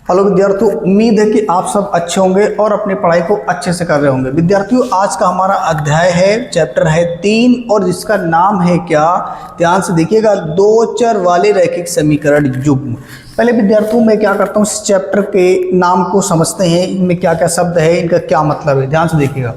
Hello विद्यार्थियों, उम्मीद है कि आप सब अच्छे होंगे और अपनी पढ़ाई को अच्छे से कर रहे होंगे। विद्यार्थियों, आज का हमारा अध्याय है, चैप्टर है 3 और जिसका नाम है क्या, ध्यान से देखिएगा, दो चर वाले रैखिक समीकरण युग्म। पहले विद्यार्थियों मैं क्या करता हूँ, इस चैप्टर के नाम को समझते हैं, इनमें क्या क्या शब्द है, इनका क्या मतलब है। ध्यान से देखिएगा,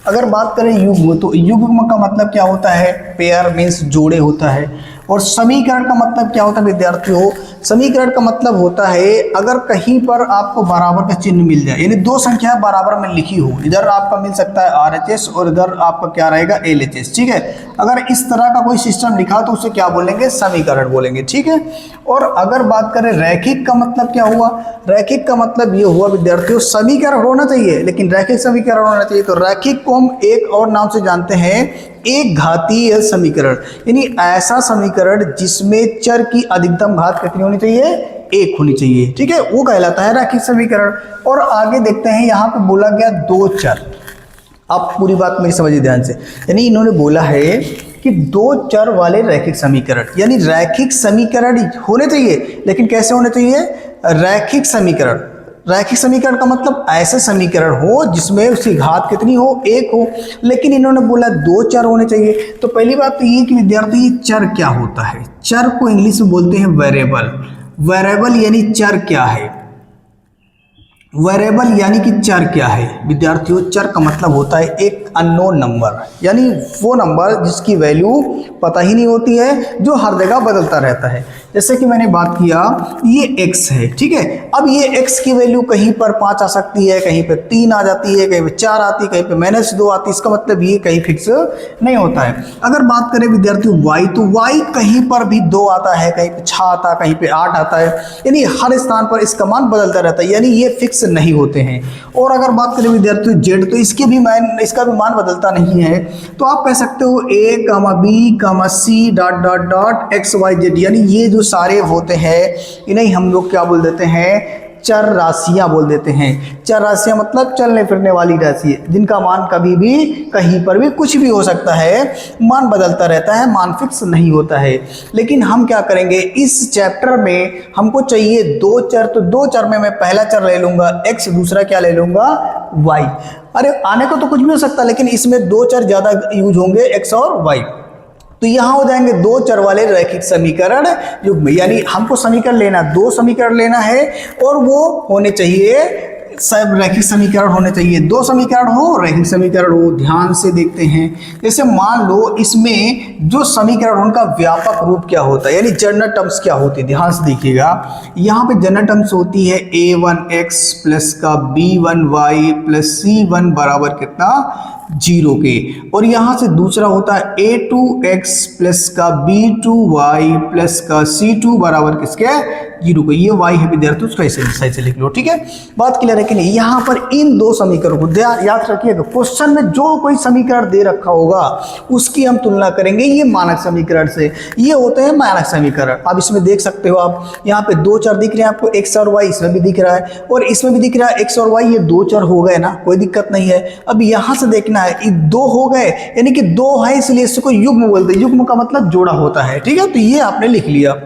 अगर बात करें युग्म तो युग्म का मतलब क्या होता है, पेयर मीन्स जोड़े होता है। और समीकरण का मतलब क्या होता है विद्यार्थियों, समीकरण का मतलब होता है अगर कहीं पर आपको बराबर का चिन्ह मिल जाए, यानी दो संख्या बराबर में लिखी हो, इधर आपका मिल सकता है RHS और इधर आपका क्या रहेगा LHS, ठीक है। अगर इस तरह का कोई सिस्टम लिखा तो उसे क्या बोलेंगे, समीकरण बोलेंगे, ठीक है। और अगर बात करें रैखिक का मतलब क्या हुआ, रैखिक का मतलब ये हुआ विद्यार्थियों, समीकरण होना चाहिए लेकिन रैखिक समीकरण होना चाहिए। तो रैखिक को हम एक और नाम से जानते हैं, एक घातीय समीकरण, यानी ऐसा समीकरण जिसमें चर की अधिकतम घात कितनी होनी चाहिए, एक होनी चाहिए, ठीक है, वो कहलाता है रैखिक समीकरण। और आगे देखते हैं, यहाँ पे बोला गया दो चर। आप पूरी बात मेरी समझिए ध्यान से, यानी इन्होंने बोला है कि दो चर वाले रैखिक समीकरण, यानी रैखिक समीकरण होने चाहिए लेकिन कैसे होने चाहिए, रैखिक समीकरण। रैखिक समीकरण का मतलब ऐसे समीकरण हो जिसमें उसकी घात कितनी हो, एक हो, लेकिन इन्होंने बोला दो चर होने चाहिए। तो पहली बात तो ये कि विद्यार्थी, चर क्या होता है, चर को इंग्लिश में बोलते हैं वेरिएबल। वेरिएबल यानी चर क्या है, वेरिएबल यानी कि चर क्या है विद्यार्थियों, चर का मतलब होता है एक अननोन नंबर, यानी वो नंबर जिसकी वैल्यू पता ही नहीं होती है, जो हर जगह बदलता रहता है। जैसे कि मैंने बात किया, ये x है, ठीक है। अब ये x की वैल्यू कहीं पर 5 आ सकती है, कहीं पे 3 आ जाती है, कहीं पे 4 आती है, कहीं पे -2 आती है, इसका मतलब ये कहीं फिक्स नहीं होता है। अगर बात करें विद्यार्थियों y, तो y कहीं पर भी 2 आता है, कहीं पे 6 आता है, कहीं पे 8 आता है, यानी हर स्थान पर इसका मान बदलता रहता है, यानी ये फिक्स नहीं होते हैं। और अगर बात करें विद्यार्थियों z, तो इसका भी मान बदलता नहीं है। तो आप कह सकते हो a, b, c dot XYZ, यानी ये जो सारे होते हैं इन्हें हम लोग क्या बोल देते हैं, चर राशियां बोल देते हैं। चर राशियां मतलब चलने फिरने वाली राशि, जिनका मान कभी भी कहीं पर भी कुछ भी हो सकता है, मान बदलता रहता है, मान फिक्स नहीं होता है। लेकिन हम क्या करेंगे, इस चैप्टर में हमको चाहिए दो चर, तो दो चर में मैं पहला चर ले लूंगा x, दूसरा क्या ले लूंगा, y। अरे आने को तो कुछ भी हो सकता है, लेकिन इसमें दो चर ज्यादा यूज होंगे, x और y। तो यहां हो जाएंगे दो चर वाले रैखिक समीकरण युग्म, यानी हमको समीकरण लेना, दो समीकरण लेना है और वो होने चाहिए, सब रैखिक समीकरण होने चाहिए, दो समीकरण हो, रैखिक समीकरण हो। ध्यान से देखते हैं, जैसे मान लो इसमें जो समीकरण उनका व्यापक रूप क्या होता है, यानी जनरल टर्म्स क्या होती है। ध्यान से देखिएगा, यहाँ पे जनरल टर्म्स होती है a1x प्लस का b1y प्लस c1 बराबर कितना, 0 के। और यहाँ से दूसरा होता है a2x प्लस का b2y प्लस का c2 बराबर किसके, 0 को। ये y है विद्यार्थियों, उसका ऐसे सही से लिख लो, ठीक है, बात क्लियर है कि नहीं। यहाँ पर इन दो समीकरणों को याद रखिएगा, क्वेश्चन में जो कोई समीकरण दे रखा होगा उसकी हम तुलना करेंगे ये मानक समीकरण से, ये होते हैं मानक समीकरण। अब इसमें देख सकते हो आप, यहाँ पे दो चर दिख रहे हैं आपको, x और y, इसमें भी दिख रहा है और इसमें भी दिख रहा है x और y, ये दो चर हो गए ना, कोई दिक्कत नहीं है। अब यहाँ से देखना है, ये दो हो गए, यानी कि दो है, इसलिए इसको युग्म बोलते हैं। युग्म का मतलब जोड़ा होता है, ठीक है, तो ये आपने लिख लिया।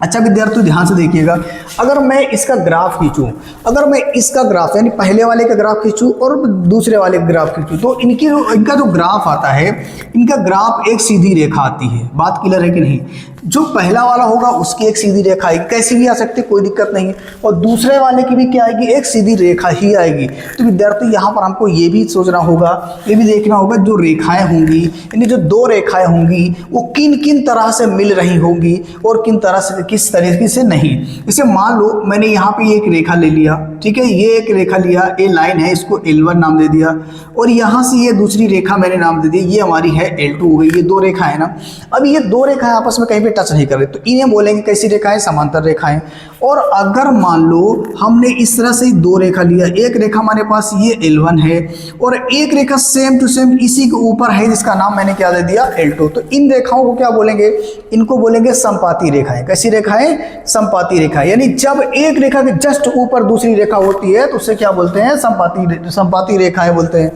अच्छा विद्यार्थियों, ध्यान से देखिएगा, अगर मैं इसका ग्राफ खींचूं, अगर मैं इसका ग्राफ यानी पहले वाले का ग्राफ खींचूं और दूसरे वाले का ग्राफ खींचूं, तो इनका जो ग्राफ आता है, इनका ग्राफ एक सीधी रेखा आती है। बात क्लियर है कि नहीं। जो पहला वाला होगा उसकी एक सीधी रेखा आएगी, कैसी भी आ सकती है, कोई दिक्कत नहीं है, और दूसरे वाले की भी क्या आएगी, एक सीधी रेखा ही आएगी। तो विद्यार्थी यहाँ पर हमको ये भी सोचना होगा, ये भी देखना होगा, जो रेखाएं होंगी, यानी जो दो रेखाएं होंगी वो किन किन तरह से मिल रही होंगी और किन तरह से, किस तरीके से नहीं। जैसे मान लो मैंने यहाँ पे एक रेखा ले लिया, ठीक है, ये एक रेखा लिया, ये लाइन है, इसको L1 नाम दे दिया, और यहाँ से ये दूसरी रेखा मैंने नाम दे दी, ये हमारी है L2 हो गई। ये दो रेखा है ना, अब ये दो रेखाएं आपस में कहीं पे टच नहीं कर रही, तो इन्हें बोलेंगे कैसी रेखाएं, समांतर रेखाएं। और अगर मान लो हमने इस तरह से दो रेखा लिया, एक रेखा हमारे पास ये L1 है और एक रेखा सेम टू सेम इसी के ऊपर है, जिसका नाम मैंने क्या दे दिया, L2। तो इन रेखाओं को क्या बोलेंगे, इनको बोलेंगे संपाती रेखाएं। कैसी रेखाएं, संपाती रेखाएं, यानी जब एक रेखा के जस्ट ऊपर दूसरी रेखा होती है तो उसे क्या बोलते हैं, संपाती रेखाएं बोलते हैं।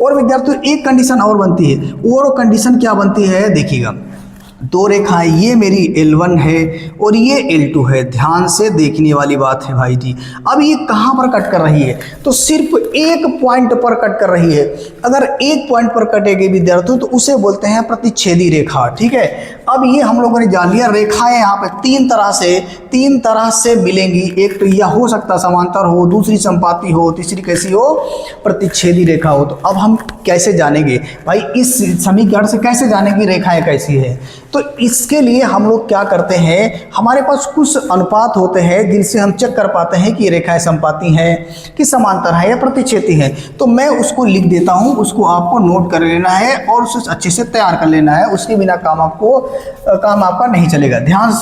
और विद्यार्थियों एक कंडीशन और बनती है, और कंडीशन क्या बनती है देखिएगा, दो रेखाएं, ये मेरी L1 है और ये L2 है। ध्यान से देखने वाली बात है भाई जी। अब ये कहाँ पर कट कर रही है? तो सिर्फ एक पॉइंट पर कट कर रही है। अगर एक पॉइंट पर कटेगी विद्यार्थियों तो उसे बोलते हैं प्रतिच्छेदी रेखा। ठीक है, अब ये हम लोगों ने जान लिया रेखाएं यहाँ पे तीन तरह से मिलेंगी। एक तो यह हो सकता समांतर हो, दूसरी संपाती हो, तीसरी कैसी हो? प्रतिच्छेदी रेखा हो। तो अब हम कैसे जानेंगे भाई, इस समीकरण से कैसे जानेंगे रेखाएं कैसी है? तो इसके लिए हम लोग क्या करते हैं, हमारे पास कुछ अनुपात होते हैं जिनसे हम चेक कर पाते हैं कि रेखाएं संपाती हैं कि समांतर है या प्रतिच्छेदी है। तो मैं उसको लिख देता हूं, उसको आपको नोट कर लेना है और उसे अच्छे से तैयार कर लेना है। उसके बिना काम आपका नहीं चलेगा। ध्यान से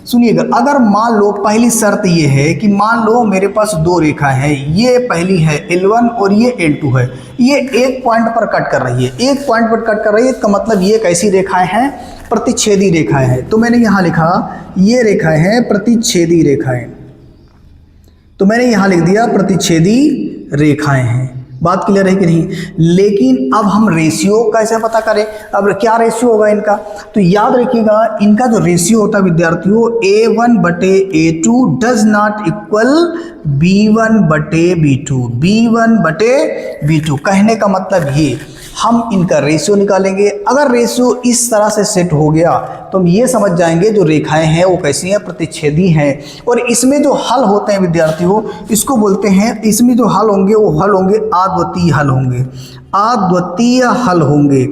सुनिएगा। अगर मान लो, पहली शर्त ये है कि मान लो मेरे पास दो रेखा है, ये पहली है L1 और ये L2 है। ये एक पॉइंट पर कट कर रही है, एक पॉइंट पर कट कर रही है, इसका मतलब ये कैसी रेखाएं हैं? प्रतिच्छेदी रेखाएं हैं। तो मैंने यहां लिखा ये रेखाएं हैं प्रतिच्छेदी रेखाएं, तो मैंने यहां लिख दिया प्रतिच्छेदी रेखाएं हैं। बात क्लियर है कि नहीं? लेकिन अब हम रेशियो कैसे पता करें? अब क्या रेशियो होगा इनका? तो याद रखिएगा, इनका जो रेशियो होता है विद्यार्थियों, A1/A2 does not equal B1/B2। B1/B2 कहने का मतलब ये, हम इनका रेशियो निकालेंगे। अगर रेशियो इस तरह से सेट हो गया तो हम ये समझ जाएंगे जो रेखाएं हैं वो कैसी हैं? प्रतिच्छेदी हैं। और इसमें जो हल होते हैं विद्यार्थियों, इसको बोलते हैं, इसमें जो हल होंगे वो हल होंगे अद्वितीय हल होंगे। अद्वितीय हल होंगे,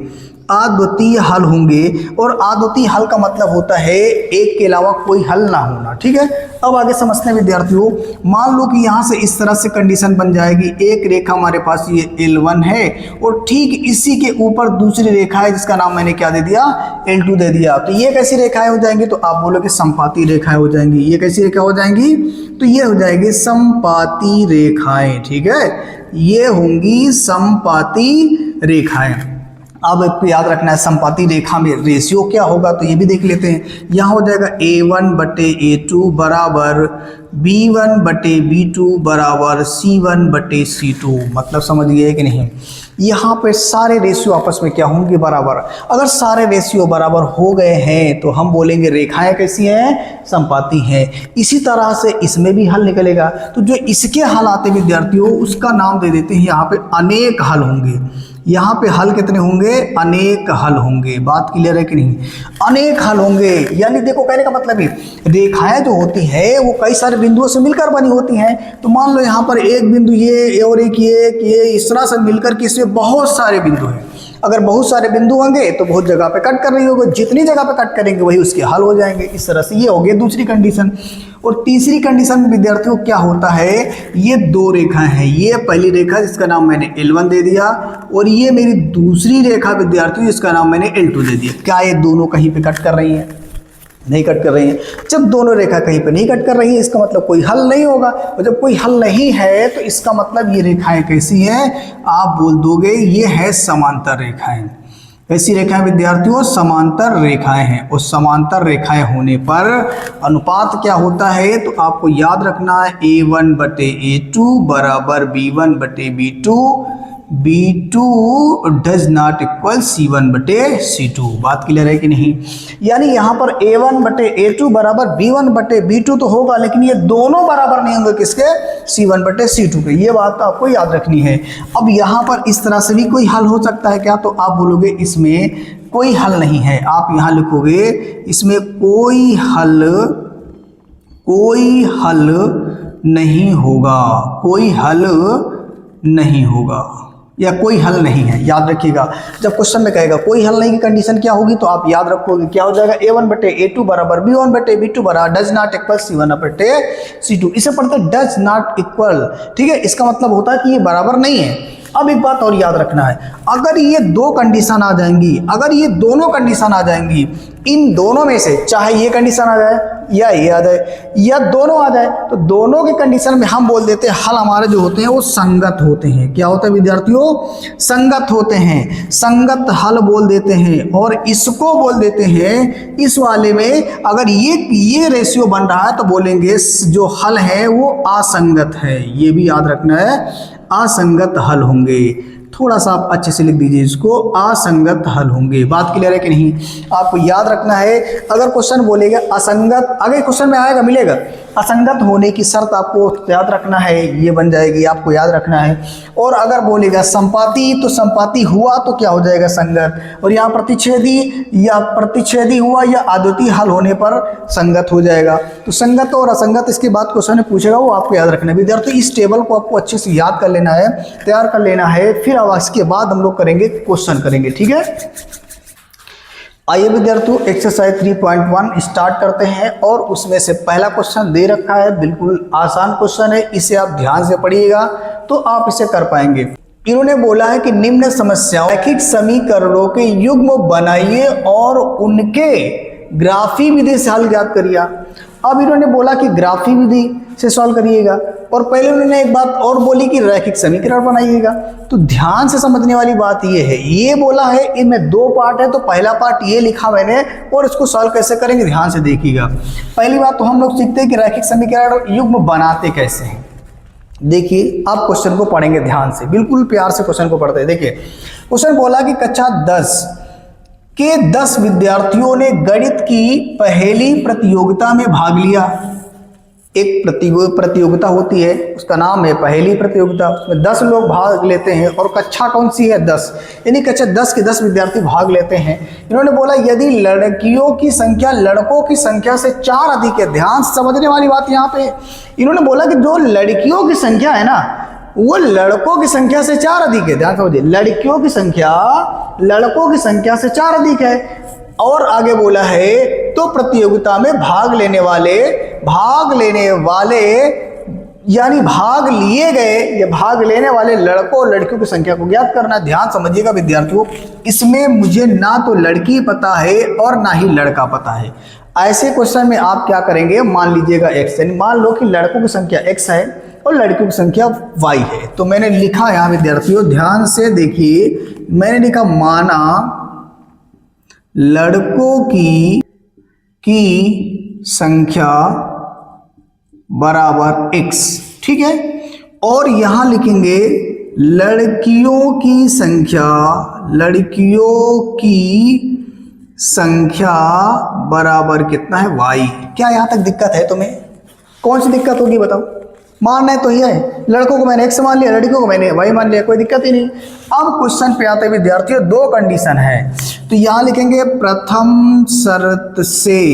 अद्वितीय हल होंगे। और अद्वितीय हल का मतलब होता है एक के अलावा कोई हल ना होना। ठीक है, अब आगे समझते हैं विद्यार्थियों। मान लो कि यहाँ से इस तरह से कंडीशन बन जाएगी, एक रेखा हमारे पास ये L1 है और ठीक इसी के ऊपर दूसरी रेखा है जिसका नाम मैंने क्या दे दिया? L2 दे दिया। तो ये कैसी रेखाएं हो जाएंगी? तो आप बोलोगे संपाती रेखाएं हो जाएंगी। ये कैसी रेखा हो जाएंगी? तो ये हो जाएगी संपाती रेखाएं। ठीक है, ये होंगी संपाती रेखाएं। अब आपको याद रखना है संपाती रेखा में रेशियो क्या होगा, तो ये भी देख लेते हैं। यहाँ हो जाएगा A1/A2 बराबर B1/B2 बराबर C1/C2। मतलब समझ गए कि नहीं? यहाँ पे सारे रेशियो आपस में क्या होंगे? बराबर। अगर सारे रेशियो बराबर हो गए हैं तो हम बोलेंगे रेखाएं कैसी हैं? संपाती हैं। इसी तरह से इसमें भी हल निकलेगा। तो जो इसके हल आते विद्यार्थियों, उसका नाम दे देते हैं यहाँ पे अनेक हल होंगे। यहाँ पे हल कितने होंगे? अनेक हल होंगे। बात क्लियर है कि नहीं? अनेक हल होंगे, यानी देखो कहने का मतलब है रेखाएं जो होती है वो कई सारे बिंदुओं से मिलकर बनी होती हैं। तो मान लो यहाँ पर एक बिंदु ये और एक ये इस तरह से मिलकर के इसमें बहुत सारे बिंदु हैं। अगर बहुत सारे बिंदु होंगे तो बहुत जगह पे कट कर रही होगी, जितनी जगह पे कट करेंगे वही उसके हल हो जाएंगे। इस तरह से ये हो गई दूसरी कंडीशन। और तीसरी कंडीशन में विद्यार्थियों क्या होता है, ये दो रेखाएं हैं, ये पहली रेखा जिसका नाम मैंने L1 दे दिया और ये मेरी दूसरी रेखा विद्यार्थियों जिसका नाम मैंने L2 दे दिया। क्या ये दोनों कहीं पे कट कर रही हैं? नहीं कट कर रही हैं। जब दोनों रेखा कहीं पे नहीं कट कर रही है इसका मतलब कोई हल नहीं होगा, और जब कोई हल नहीं है तो इसका मतलब ये रेखाएं कैसी हैं? आप बोल दोगे ये है समांतर रेखाएं। ऐसी रेखाएं विद्यार्थियों समांतर रेखाएं हैं। और समांतर रेखाएं होने पर अनुपात क्या होता है? तो आपको याद रखना है A1/A2 बराबर B1/B2। B2 does not equal C1/C2। बात क्लियर है कि नहीं? यानी यहाँ पर A1/A2 बराबर B1/B2 तो होगा, लेकिन ये दोनों बराबर नहीं होंगे किसके? C1/C2 के। ये बात आपको याद रखनी है। अब यहाँ पर इस तरह से भी कोई हल हो सकता है क्या? तो आप बोलोगे इसमें कोई हल नहीं है। आप यहाँ लिखोगे इसमें कोई हल नहीं होगा, कोई हल नहीं होगा या कोई हल नहीं है। याद रखिएगा, जब क्वेश्चन में कहेगा कोई हल नहीं की कंडीशन क्या होगी तो आप याद रखोगे क्या हो जाएगा? A1/A2 बराबर B1/B2 बराबर डज नॉट इक्वल C1/C2। इसे पढ़ते डज नॉट इक्वल। ठीक है, इसका मतलब होता है कि ये बराबर नहीं है। अब एक बात और याद रखना है, अगर ये दो कंडीशन आ जाएंगी, अगर ये दोनों कंडीशन आ जाएंगी, इन दोनों में से चाहे ये कंडीशन आ जाए या ये आ जाए या दोनों आ जाए, तो दोनों के कंडीशन में हम बोल देते हैं हल हमारे जो होते हैं वो संगत होते हैं। क्या होता है विद्यार्थियों? संगत होते हैं, संगत हल बोल देते हैं। और इसको बोल देते हैं, इस वाले में अगर ये रेशियो बन रहा है तो बोलेंगे जो हल है वो असंगत है। ये भी याद रखना है, असंगत हल होंगे। थोड़ा सा आप अच्छे से लिख दीजिए इसको, असंगत हल होंगे। बात क्लियर है कि नहीं? आपको याद रखना है, अगर क्वेश्चन बोलेगा असंगत, अगर क्वेश्चन में आएगा मिलेगा असंगत होने की शर्त आपको याद रखना है, ये बन जाएगी, आपको याद रखना है। और अगर बोलेगा संपाती, तो संपाती हुआ तो क्या हो जाएगा? संगत। और यहाँ प्रतिच्छेदी हुआ या अद्वितीय हल होने पर संगत हो जाएगा। तो संगत और असंगत इसके बाद क्वेश्चन में पूछेगा, वो आपको याद रखना है। विद्यार्थी इस टेबल को आपको अच्छे से याद कर लेना है, तैयार कर लेना है, फिर अब इसके बाद हम लोग करेंगे क्वेश्चन करेंगे, ठीक है? आइए विद्यार्थियों एक्सरसाइज 3.1 स्टार्ट करते हैं। और उसमें से पहला क्वेश्चन दे रखा है, बिल्कुल आसान क्वेश्चन है, इसे आप ध्यान से पढ़िएगा तो आप इसे कर पाएंगे। इन्होंने बोला है कि निम्न समस्याओं रैखिक समीकरणों के युग्म बनाइए और उनके ग्राफी विधि से हल ज्ञात करिए। अब इन्होंने बोला कि ग्राफी विधि से सॉल्व करिएगा, और पहले उन्होंने एक बात और बोली कि रैखिक समीकरण बनाइएगा। तो ध्यान से समझने वाली बात ये है, ये बोला है इनमें दो पार्ट है, तो पहला पार्ट ये लिखा मैंने, और इसको सॉल्व कैसे करेंगे ध्यान से देखिएगा। पहली बात तो हम लोग सीखते हैं कि रैखिक समीकरण युग्म बनाते कैसे हैं। देखिए आप क्वेश्चन को पढ़ेंगे ध्यान से, बिल्कुल प्यार से क्वेश्चन को पढ़ते हैं। देखिए क्वेश्चन बोला कि कक्षा 10 के 10 विद्यार्थियों ने गणित की पहली प्रतियोगिता में भाग लिया। एक प्रतियोगिता होती है, उसका नाम है पहली प्रतियोगिता, उसमें 10 लोग भाग लेते हैं, और कक्षा कौन सी है? 10, यानी कक्षा 10 के 10 विद्यार्थी भाग लेते हैं। इन्होंने बोला यदि लड़कियों की संख्या लड़कों की संख्या से 4 अधिक है। ध्यान से समझने वाली बात यहाँ पे, इन्होंने बोला कि जो लड़कियों की संख्या है ना, वो लड़कों की संख्या से 4 अधिक है। ध्यान समझिए, लड़कियों की संख्या लड़कों की संख्या से 4 अधिक है। और आगे बोला है तो प्रतियोगिता में भाग लेने वाले यानी भाग लिए गए या भाग लेने वाले लड़कों और लड़कियों की संख्या को ज्ञात करना। ध्यान समझिएगा विद्यार्थियों, इसमें मुझे ना तो लड़की पता है और ना ही लड़का पता है। ऐसे क्वेश्चन में आप क्या करेंगे, मान लीजिएगा x, यानी मान लो कि लड़कों की संख्या x है और लड़कियों की संख्या y है। तो मैंने लिखा यहाँ विद्यार्थियों, ध्यान से देखिए, मैंने लिखा माना लड़कों की संख्या बराबर x, ठीक है। और यहां लिखेंगे लड़कियों की संख्या बराबर कितना है? y। क्या यहां तक दिक्कत है तुम्हें? कौन सी दिक्कत होगी बताओ? मानना है तो ये है, लड़कों को मैंने x मान लिया, लड़कियों को मैंने y मान लिया, कोई दिक्कत ही नहीं। अब क्वेश्चन पे आते हैं विद्यार्थियों, दो कंडीशन है, तो यहां लिखेंगे प्रथम शर्त से।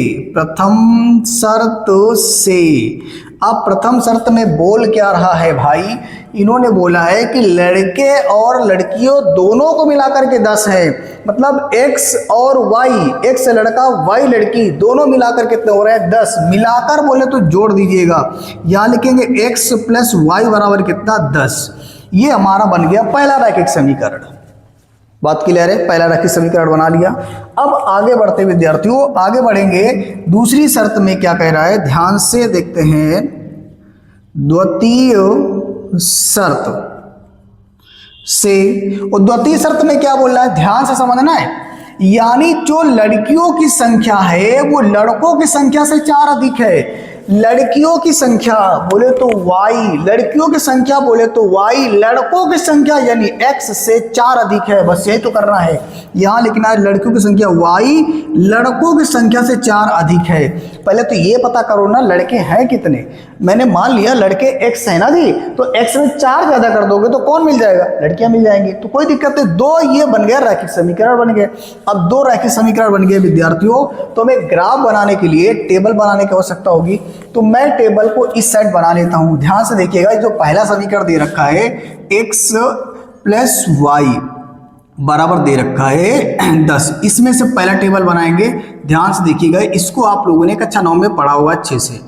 अब प्रथम शर्त में बोल क्या रहा है भाई? इन्होंने बोला है कि लड़के और लड़कियों दोनों को मिलाकर के 10 है, मतलब x और y, x लड़का y लड़की दोनों मिलाकर कितने हो रहे हैं? 10। मिलाकर बोले तो जोड़ दीजिएगा, यहां लिखेंगे x प्लस y बराबर कितना? 10। ये हमारा बन गया पहला रैखिक समीकरण। बात क्लियर है? पहला रैखिक समीकरण बना लिया। अब आगे बढ़ते विद्यार्थियों, आगे बढ़ेंगे, दूसरी शर्त में क्या कह रहा है ध्यान से देखते हैं। द्वितीय शर्त से, और द्वितीय शर्त में क्या बोल रहा है ध्यान से समझना है, यानी जो लड़कियों की संख्या है वो लड़कों की संख्या से 4 अधिक है। लड़कियों की संख्या बोले तो y, लड़कियों की संख्या बोले तो y, लड़कों की संख्या यानी x से 4 अधिक है। बस यही तो करना है, यहां लिखना है लड़कियों की संख्या y, लड़कों की संख्या से 4 अधिक है। पहले तो ये पता करो ना लड़के हैं कितने। मैंने मान लिया लड़के x है ना जी, तो x में 4 ज्यादा कर दोगे तो कौन मिल जाएगा? लड़कियां मिल जाएंगी, तो कोई दिक्कत नहीं। 2 ये बन गया रैखिक समीकरण बन गए। अब 2 रैखिक समीकरण बन गए विद्यार्थियों, तो हमें ग्राफ बनाने के लिए टेबल बनाने की आवश्यकता होगी। तो मैं टेबल को इस साइड बना लेता हूं। ध्यान से देखिएगा, जो पहला समीकरण दे रखा है x प्लस y बराबर दे रखा है 10, इसमें से पहला टेबल बनाएंगे। ध्यान से देखिएगा, इसको आप लोगों ने कक्षा 9 में पढ़ा होगा अच्छे से।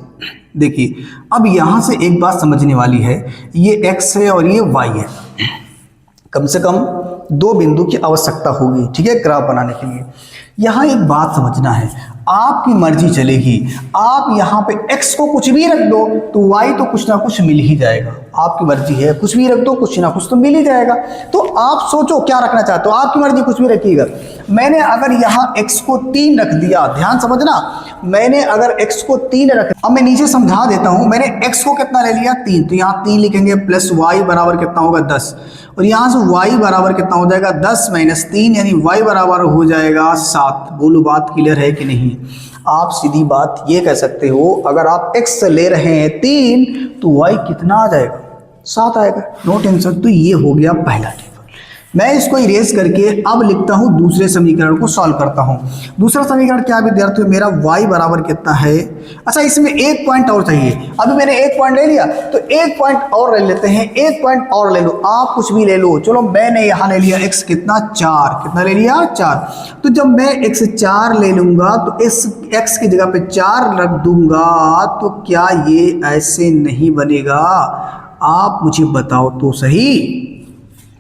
देखिए अब यहां से एक बात समझने वाली है, ये x है और ये y है, कम से कम 2 बिंदु की आवश्यकता होगी, ठीक है, ग्राफ बनाने के लिए। यहाँ एक बात समझना है, आपकी मर्जी चलेगी, आप यहाँ पे x को कुछ भी रख दो तो y तो कुछ ना कुछ मिल ही जाएगा। आपकी मर्जी है, कुछ भी रख दो, कुछ ना कुछ तो मिल ही जाएगा। तो आप सोचो क्या रखना चाहते हो, आपकी मर्जी, कुछ भी रखिएगा। मैंने अगर यहाँ x को 3 रख दिया, ध्यान समझना, मैंने अगर x को 3 रख, अब मैं नीचे समझा देता हूं, मैंने x को कितना ले लिया 3, तो यहाँ 3 लिखेंगे प्लस y बराबर कितना होगा 10, और यहाँ से y बराबर कितना हो जाएगा 10 माइनस 3, यानी y बराबर हो जाएगा 7। बोलो बात क्लियर है कि नहीं? आप सीधी बात ये कह सकते हो, अगर आप x ले रहे हैं 3 तो y कितना आ जाएगा 7 आएगा, नो टेंशन। तो ये हो गया पहला टेबल। मैं इसको इरेज करके अब लिखता हूं दूसरे समीकरण को सॉल्व करता हूं। दूसरा समीकरण क्या विद्यार्थियों, मेरा y बराबर कितना है, अच्छा इसमें एक पॉइंट और चाहिए। अभी मैंने एक पॉइंट ले लिया तो एक पॉइंट और ले लेते हैं, एक पॉइंट और ले लो, आप कुछ भी ले लो। चलो मैंने यहां ले लिया x कितना 4, कितना ले लिया 4। तो जब मैं x 4 ले लूंगा तो इस x की जगह पे 4 रख दूंगा, तो क्या ये ऐसे नहीं बनेगा? आप मुझे बताओ तो सही।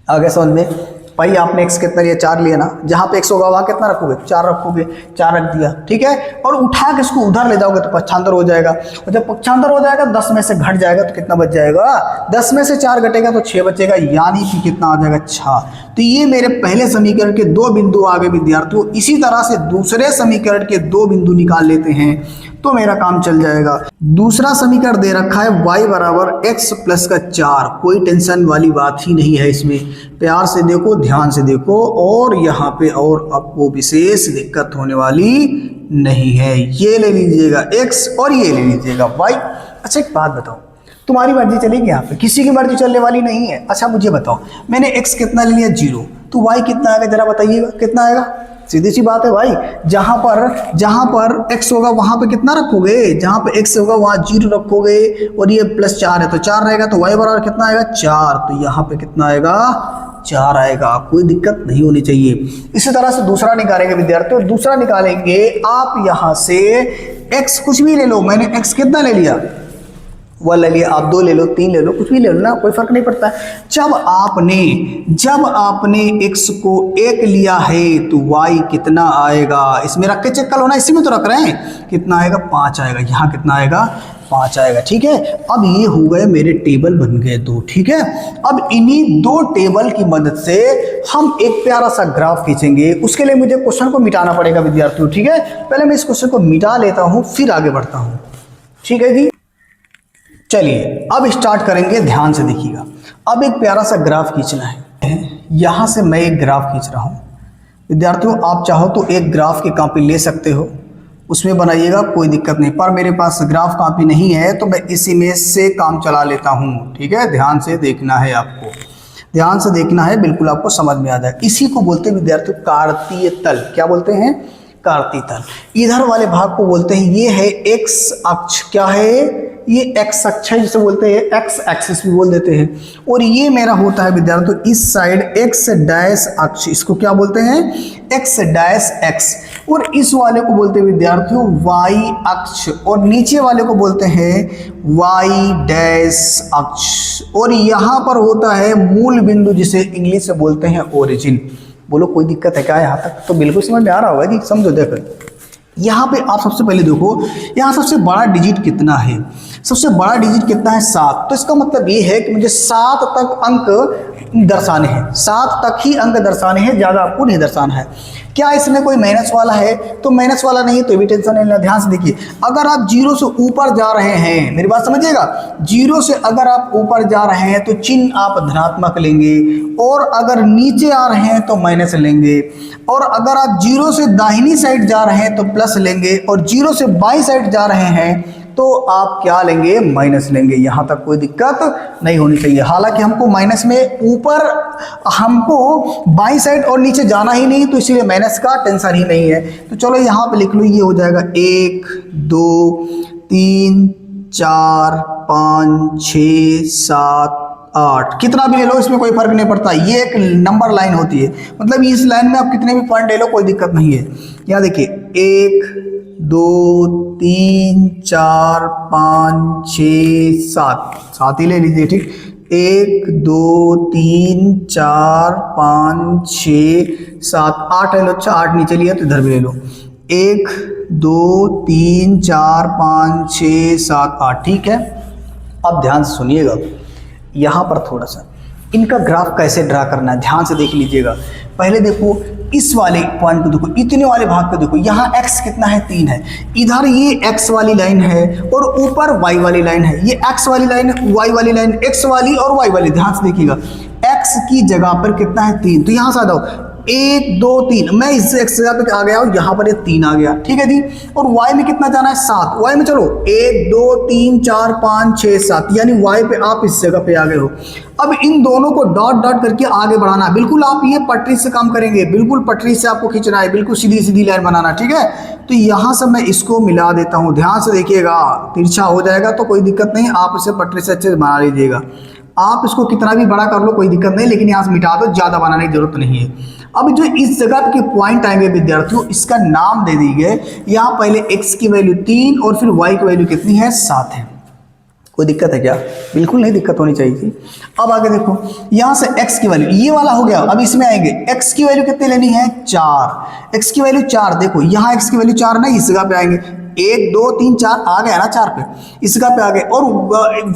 आगे समझ में भाई, आपने x कितना लिया 4 लिया ना, जहाँ पे x होगा वहाँ कितना रखोगे 4 रखोगे, 4 रख दिया, ठीक है। और उठा के इसको उधर ले जाओगे तो पक्षांतर हो जाएगा, और जब पक्षांतर हो जाएगा 10 में से घट जाएगा तो कितना बच जाएगा, 10 में से 4 घटेगा तो 6 बचेगा, यानी कि कितना आ जाएगा 6। तो ये मेरे पहले समीकरण के 2 बिंदु आ गए विद्यार्थियों। इसी तरह से दूसरे समीकरण के 2 बिंदु निकाल लेते हैं तो मेरा काम चल जाएगा। दूसरा समीकरण दे रखा है y बराबर x प्लस का 4, कोई टेंशन वाली बात ही नहीं है इसमें, प्यार से देखो, ध्यान से देखो, और यहाँ पे और आपको विशेष दिक्कत होने वाली नहीं है। ये ले लीजिएगा x और ये ले लीजिएगा y। अच्छा एक बात बताओ, तुम्हारी मर्जी चलेगी यहाँ पे, किसी की मर्जी चलने वाली नहीं है। अच्छा मुझे बताओ, मैंने x कितना ले लिया 0, तो y कितना आएगा जरा बताइएगा, कितना आएगा? सीधी सी बात है भाई, जहां पर x होगा वहां पे कितना रखोगे, जहां पे x होगा वहां 0 रखोगे, और ये प्लस 4 है तो 4 रहेगा, तो y बराबर कितना आएगा 4, तो यहाँ पे कितना आएगा 4 आएगा, कोई दिक्कत नहीं होनी चाहिए। इसी तरह से दूसरा निकालेंगे विद्यार्थियों, दूसरा निकालेंगे आप यहाँ से x कुछ भी ले लो, मैंने x कितना ले लिया 1 ले लिया, आप 2 ले लो, 3 ले लो, कुछ भी ले लो ना, कोई फर्क नहीं पड़ता। जब आपने x को 1 लिया है तो y कितना आएगा, इसमें रख के चेक कर लो ना, इसी में तो रख रहे हैं, कितना आएगा 5 आएगा, यहाँ कितना आएगा 5 आएगा, ठीक है। अब ये हो गए मेरे टेबल बन गए 2, ठीक है। अब इन्हीं 2 टेबल की मदद से हम एक प्यारा सा ग्राफ खींचेंगे। उसके लिए मुझे क्वेश्चन को मिटाना पड़ेगा विद्यार्थियों, ठीक है। पहले मैं इस क्वेश्चन को मिटा लेता हूँ फिर आगे बढ़ता हूँ, ठीक है जी। चलिए अब स्टार्ट करेंगे, ध्यान से देखिएगा। अब एक प्यारा सा ग्राफ खींचना है, यहाँ से मैं एक ग्राफ खींच रहा हूँ विद्यार्थियों। आप चाहो तो एक ग्राफ की कॉपी ले सकते हो, उसमें बनाइएगा, कोई दिक्कत नहीं, पर मेरे पास ग्राफ कॉपी नहीं है तो मैं इस इमेज से काम चला लेता हूँ, ठीक है। ध्यान से देखना है आपको, ध्यान से देखना है, बिल्कुल आपको समझ में आ जाए। इसी को बोलते हैं विद्यार्थियों कार्तीय तल। क्या बोलते हैं? कार्तीय तल। इधर वाले भाग को बोलते हैं, ये है एक्स अक्ष, क्या है ये एक्स अक्ष है, जिसे बोलते हैं एक्स एक्सिस भी बोल देते हैं। और ये मेरा होता है विद्यार्थियों इस साइड एक्स डैश अक्ष, इसको क्या बोलते हैं एक्स डैश एक्स। और इस वाले को बोलते हैं विद्यार्थियों वाई अक्ष, और नीचे वाले को बोलते हैं वाई डैश अक्ष। और यहाँ पर होता है मूल बिंदु, जिसे इंग्लिश से बोलते हैं ओरिजिन। बोलो कोई दिक्कत है क्या? यहाँ तक तो बिल्कुल समझ में आ रहा होगा जी, समझो। देखो यहाँ पे आप सबसे पहले देखो, यहाँ सबसे बड़ा डिजिट कितना है, सबसे बड़ा डिजिट कितना है 7। तो इसका मतलब ये है कि मुझे 7 तक अंक दर्शाने हैं, 7 तक ही अंक दर्शाने हैं, ज़्यादा आपको नहीं दर्शाना है। क्या इसमें कोई माइनस वाला है? तो माइनस वाला नहीं है तो भी टेंशन नहीं लेना। ध्यान से देखिए, अगर आप 0 से ऊपर जा रहे हैं, मेरी बात समझिएगा, 0 से अगर आप ऊपर जा रहे हैं तो चिन्ह आप धनात्मक लेंगे, और अगर नीचे आ रहे हैं तो माइनस लेंगे, और अगर आप 0 से दाहिनी साइड जा रहे हैं तो प्लस लेंगे, और 0 से बाईं साइड जा रहे हैं तो आप क्या लेंगे? माइनस लेंगे। यहाँ तक कोई दिक्कत नहीं होनी चाहिए। हालांकि हमको माइनस में ऊपर, हमको बाईं साइड और नीचे जाना ही नहीं, तो इसीलिए माइनस का टेंशन ही नहीं है। तो चलो यहाँ पे लिख लो, ये हो जाएगा 1 2 3 4 5 6 7 8, कितना भी ले लो इसमें कोई फर्क नहीं पड़ता। ये एक नंबर लाइन होती है, मतलब इस लाइन में आप कितने भी पॉइंट ले लो कोई दिक्कत नहीं है। यहाँ देखिए 1 2 3 4 5 6 7 ही ले लीजिए, ठीक। 1 2 3 4 5 6 7 8 ले लो। अच्छा 8 नीचे लिया तो इधर भी ले लो, 1 2 3 4 5 6 7 8, ठीक है। अब ध्यान से सुनिएगा, यहाँ पर थोड़ा सा इनका ग्राफ कैसे ड्रा करना है ध्यान से देख लीजिएगा। पहले देखो इस वाले पॉइंट को देखो, इतने वाले भाग को देखो, यहाँ x कितना है 3 है, इधर ये x वाली लाइन है और ऊपर y वाली लाइन है, ये x वाली लाइन, y वाली लाइन, x वाली और y वाली, ध्यान से देखिएगा। x की जगह पर कितना है 3, तो यहाँ से आ जाओ 1 2 3, मैं इस x जगह पे आ गया हूँ, यहाँ पर ये 3 आ गया, ठीक है जी। और y में कितना जाना है 7, y में चलो 1 2 3 4 5 6 7, यानी y पे आप इस जगह पे आ गए हो। अब इन दोनों को डॉट डॉट करके आगे बढ़ाना है, बिल्कुल आप ये पटरी से काम करेंगे, बिल्कुल पटरी से आपको खींचना है, बिल्कुल सीधी सीधी लाइन बनाना, ठीक है। तो यहाँ से मैं इसको मिला देता हूँ, ध्यान से देखिएगा, तिरछा हो जाएगा तो कोई दिक्कत नहीं, आप इसे पटरी से अच्छे से बना लीजिएगा। आप इसको कितना भी बड़ा कर लो कोई दिक्कत नहीं, लेकिन यहाँ से मिटा दो, ज़्यादा बनाने की जरूरत नहीं है। अब जो इस जगह के पॉइंट आएंगे विद्यार्थियों, इसका नाम दे दीजिए, यहाँ पहले x की वैल्यू 3 और फिर y की वैल्यू कितनी है 7 है। कोई दिक्कत है क्या? बिल्कुल नहीं दिक्कत होनी चाहिए थी। अब आगे देखो, यहाँ से x की वैल्यू ये वाला हो गया, अब इसमें आएंगे x की वैल्यू कितनी लेनी है 4, x की वैल्यू 4, देखो यहाँ x की वैल्यू 4 नहीं, इस जगह पे आएंगे 1 2 3 4 आ गया ना 4 पे, इस जगह पे आ गए। और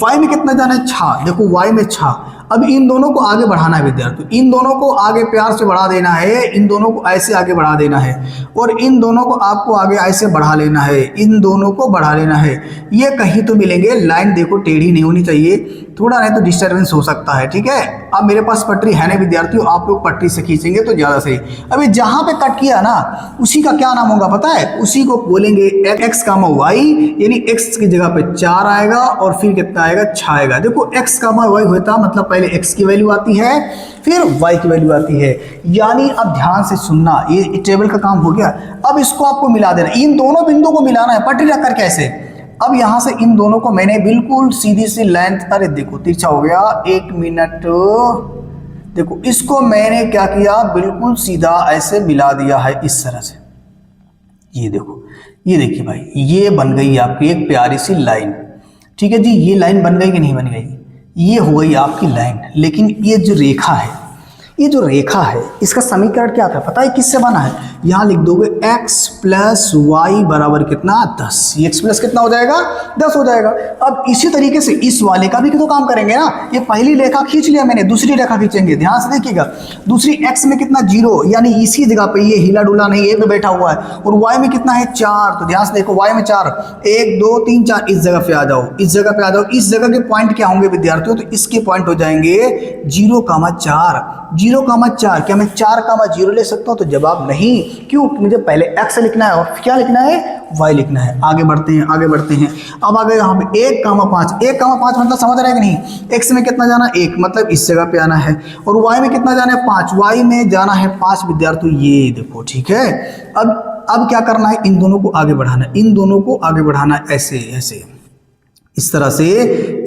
y में कितना जाना है 6, देखो y में 6। अब इन दोनों को आगे बढ़ाना है विद्यार्थी, इन दोनों को आगे प्यार से बढ़ा देना है, इन दोनों को ऐसे आगे बढ़ा देना है और इन दोनों को आपको आगे ऐसे बढ़ा लेना है, इन दोनों को बढ़ा लेना है। ये कहीं तो मिलेंगे, लाइन देखो टेढ़ी नहीं होनी चाहिए, थोड़ा नहीं तो डिस्टर्बेंस हो सकता है, ठीक है। अब मेरे पास पटरी है ना विद्यार्थियों, आप लोग पटरी से खींचेंगे तो ज़्यादा सही। अभी जहाँ पे कट किया ना उसी का क्या नाम होगा पता है, उसी को बोलेंगे x कामा y, यानी x की जगह पे 4 आएगा और फिर कितना आएगा 6 आएगा। देखो x कामा y होता मतलब पहले x की वैल्यू आती है फिर y की वैल्यू आती है, यानी अब ध्यान से सुनना, ये टेबल का काम हो गया। अब इसको आपको मिला देना, इन दोनों बिंदुओं को मिलाना है पटरी रखकर। कैसे? अब यहां से इन दोनों को मैंने बिल्कुल सीधी सी लाइन, अरे देखो तिरछा हो गया, 1 मिनट, देखो इसको मैंने क्या किया, बिल्कुल सीधा ऐसे मिला दिया है इस तरह से। ये देखो, ये देखिए भाई, ये बन गई आपकी एक प्यारी सी लाइन, ठीक है जी। ये लाइन बन गई कि नहीं बन गई? ये हो गई आपकी लाइन। लेकिन ये जो रेखा है, ये जो रेखा है इसका समीकरण क्या था पता है, किससे बना है? यहाँ लिख दोगे x प्लस वाई बराबर कितना 10, ये x प्लस कितना हो जाएगा 10 हो जाएगा। अब इसी तरीके से इस वाले का भी तो काम करेंगे ना, ये पहली रेखा खींच लिया मैंने, दूसरी रेखा खींचेंगे, ध्यान से देखिएगा। दूसरी x में कितना 0, यानी इसी जगह पे ये हिला डुला नहीं, ये पे बैठा हुआ है। और y में कितना है 4, तो ध्यान से देखो y में 4, 1 2 3 4, इस जगह पे आ जाओ, इस जगह पे आ जाओ। इस जगह के पॉइंट क्या होंगे विद्यार्थियों, तो इसके पॉइंट हो जाएंगे 0,4, 0,4। क्या मैं 4,0 ले सकता हूँ? तो जवाब नहीं, क्यों? मुझे पहले x लिखना है और क्या लिखना है y लिखना है। आगे बढ़ते हैं, आगे बढ़ते हैं। अब आगे यहाँ पे 1,5, 1,5 मतलब समझ रहे हैं कि नहीं? x में कितना जाना 1, मतलब इस जगह पे आना है, और y में कितना जाना है 5, y में जाना है 5 विद्यार्थी, ये देखो, ठीक है। अब क्या करना है, इन दोनों को आगे बढ़ाना है, इन दोनों को आगे बढ़ाना है, ऐसे ऐसे इस तरह से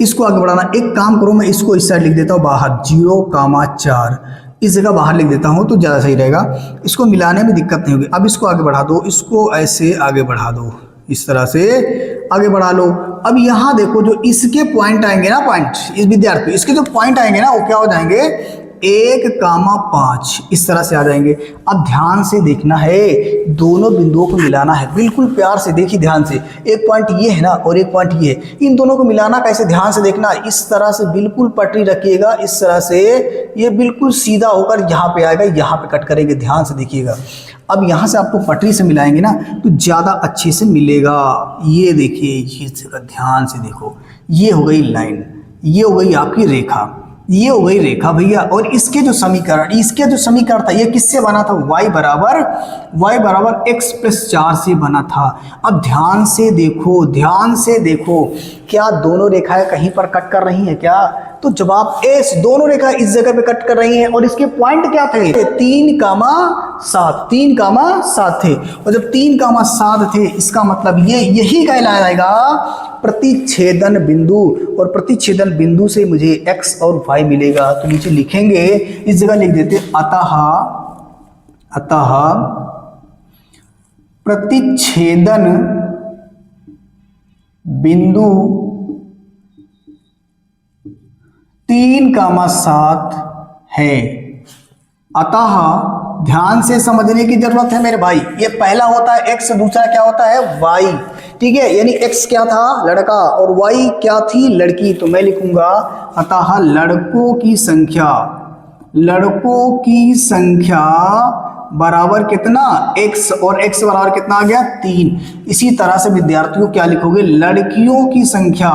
इसको आगे बढ़ाना। एक काम करो, मैं इसको इस साइड लिख देता हूँ बाहर, 0,4 इस जगह बाहर लिख देता हूँ तो ज़्यादा सही रहेगा, इसको मिलाने में दिक्कत नहीं होगी। अब इसको आगे बढ़ा दो, इसको ऐसे आगे बढ़ा दो, इस तरह से आगे बढ़ा लो। अब यहाँ देखो, जो इसके पॉइंट आएंगे ना, पॉइंट इस विद्यार्थी, इसके जो पॉइंट आएंगे ना वो क्या हो जाएंगे 1,5 इस तरह से आ जाएंगे। अब ध्यान से देखना है, दोनों बिंदुओं को मिलाना है, बिल्कुल प्यार से देखिए ध्यान से। एक पॉइंट ये है ना और एक पॉइंट ये है, इन दोनों को मिलाना कैसे, ध्यान से देखना। इस तरह से बिल्कुल पटरी रखिएगा, इस तरह से ये बिल्कुल सीधा होकर यहाँ पे आएगा, यहाँ पे कट करेंगे, ध्यान से देखिएगा। अब यहाँ से आपको पटरी से मिलाएंगे ना तो ज़्यादा अच्छे से मिलेगा। ये देखिए, ये जगह ध्यान से देखो, ये हो गई लाइन, ये हो गई आपकी रेखा, ये हो गई रेखा भैया। और इसके जो समीकरण था ये किससे बना था, y बराबर x प्लस 4 से बना था। अब ध्यान से देखो, ध्यान से देखो, क्या दोनों रेखाएं कहीं पर कट कर रही हैं क्या? तो जवाब एस, दोनों रेखा इस जगह पे कट कर रही हैं। और इसके पॉइंट क्या थे, 3,7, 3,7 थे। और जब 3,7 थे, इसका मतलब ये यही कहलाया जाएगा प्रतिच्छेदन बिंदु। और प्रतिच्छेदन बिंदु से मुझे x और y मिलेगा। तो नीचे लिखेंगे, इस जगह लिख देते अतः प्रतिच्छेदन बिंदु 3,7 है। अतः ध्यान से समझने की जरूरत है मेरे भाई, ये पहला होता है x, दूसरा क्या होता है y। ठीक है, यानी x क्या था, लड़का, और y क्या थी, लड़की। तो मैं लिखूंगा अतः लड़कों की संख्या बराबर कितना, x, और x बराबर कितना आ गया, 3। इसी तरह से विद्यार्थियों क्या लिखोगे, लड़कियों की संख्या